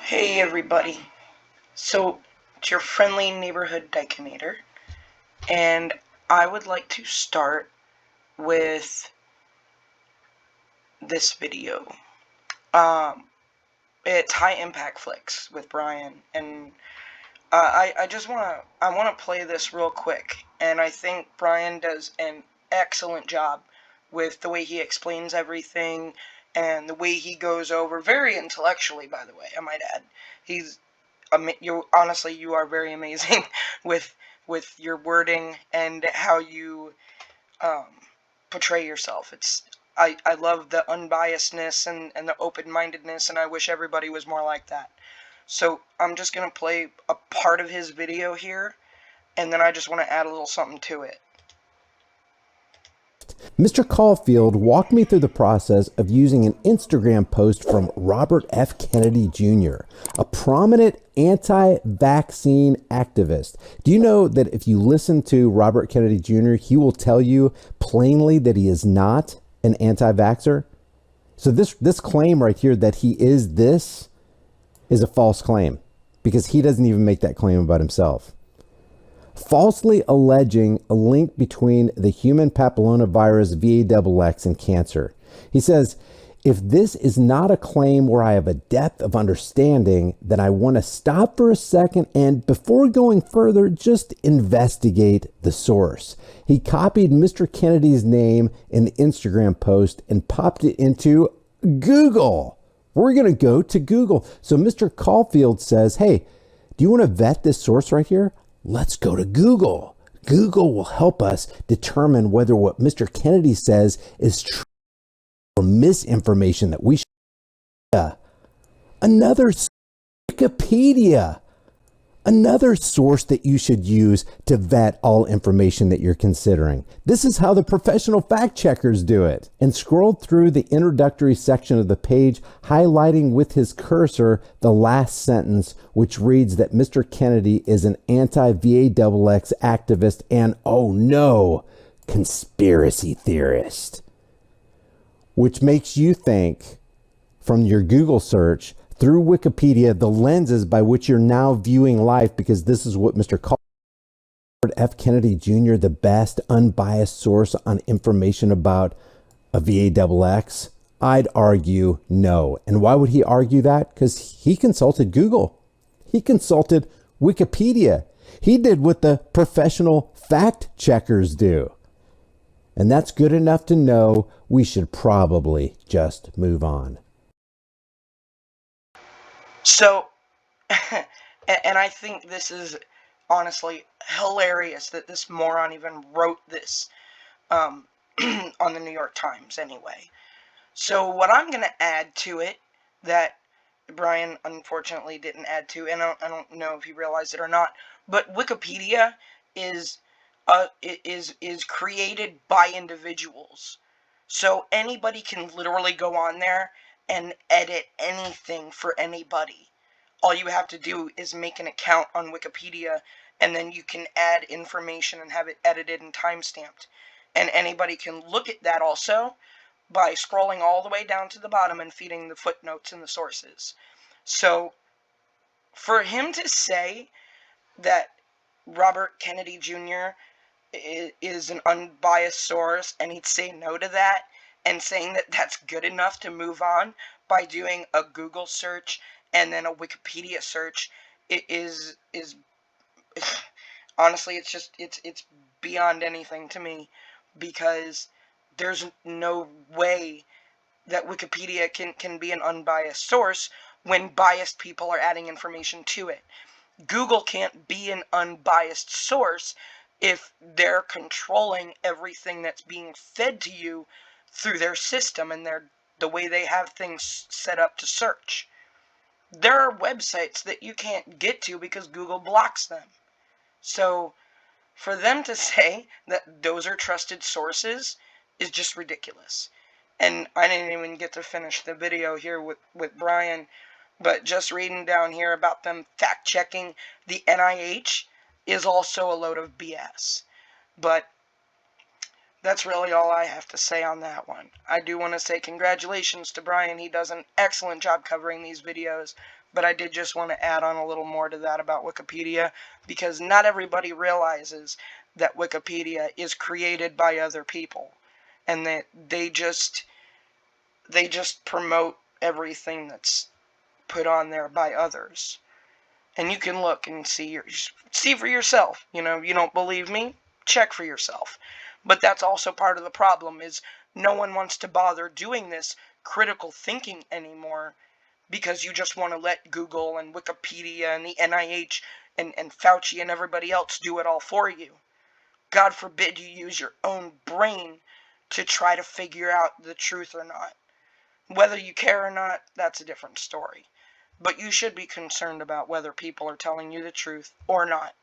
Hey everybody, so it's your friendly neighborhood Dykenator, and I would like to start with this video. It's High Impact Flicks with Brian, and I wanna play this real quick, and I think Brian does an excellent job with the way he explains everything and the way he goes over, very intellectually, by the way, I might add. He's you are very amazing with your wording and how you um, portray yourself. I love the unbiasedness and the open-mindedness, and I wish everybody was more like that. So I'm just gonna play a part of his video here, and then I just want to add a little something to it. Mr. Caulfield walked me through the process of using an Instagram post from Robert F. Kennedy Jr., a prominent anti-vaccine activist. Do you know that if you listen to Robert Kennedy Jr., he will tell you plainly that he is not an anti-vaxxer? So this claim right here that he is this is a false claim, because he doesn't even make that claim about himself. Falsely alleging a link between the human papillomavirus VAXX and cancer. He says, if this is not a claim where I have a depth of understanding, then I want to stop for a second and, before going further, just investigate the source. He copied Mr. Kennedy's name in the Instagram post and popped it into Google. We're going to go to Google. So Mr. Caulfield says, hey, do you want to vet this source right here? Let's go to Google. Google will help us determine whether what Mr. Kennedy says is true or misinformation that we should. Another Wikipedia. Another source that you should use to vet all information that you're considering. This is how the professional fact checkers do it. And scrolled through the introductory section of the page, highlighting with his cursor the last sentence, which reads that Mr. Kennedy is an anti-VAXX activist and, oh no, conspiracy theorist. Which makes you think, from your Google search, through Wikipedia, the lenses by which you're now viewing life, because this is what Mr. F. Kennedy Jr., the best unbiased source on information about a VAXX, I'd argue no. And why would he argue that? Because he consulted Google. He consulted Wikipedia. He did what the professional fact checkers do. And that's good enough to know we should probably just move on. So, and I think this is honestly hilarious that this moron even wrote this on the New York Times anyway. So what I'm going to add to it that Brian unfortunately didn't add to, and I don't know if he realized it or not, but Wikipedia is created by individuals. So anybody can literally go on there and edit anything for anybody. All you have to do is make an account on Wikipedia, and then you can add information and have it edited and time-stamped. And anybody can look at that also by scrolling all the way down to the bottom and feeding the footnotes and the sources. So for him to say that Robert Kennedy Jr. is an unbiased source, and he'd say no to that, and saying that that's good enough to move on by doing a Google search and then a Wikipedia search, it is honestly, it's beyond anything to me, because there's no way that Wikipedia can be an unbiased source when biased people are adding information to it. Google can't be an unbiased source if they're controlling everything that's being fed to you through their system and the way they have things set up to search. There are websites that you can't get to because Google blocks them. So for them to say that those are trusted sources is just ridiculous. And I didn't even get to finish the video here with Brian, but just reading down here about them fact-checking the NIH is also a load of BS. But that's really all I have to say on that one. I do want to say congratulations to Brian. He does an excellent job covering these videos But I did just want to add on a little more to that about Wikipedia, because not everybody realizes that Wikipedia is created by other people, and that they just promote everything that's put on there by others. And you can look and see for yourself. You don't believe me? Check for yourself. But that's also part of the problem, is no one wants to bother doing this critical thinking anymore, because you just want to let Google and Wikipedia and the NIH and Fauci and everybody else do it all for you. God forbid you use your own brain to try to figure out the truth or not. Whether you care or not, that's a different story. But you should be concerned about whether people are telling you the truth or not.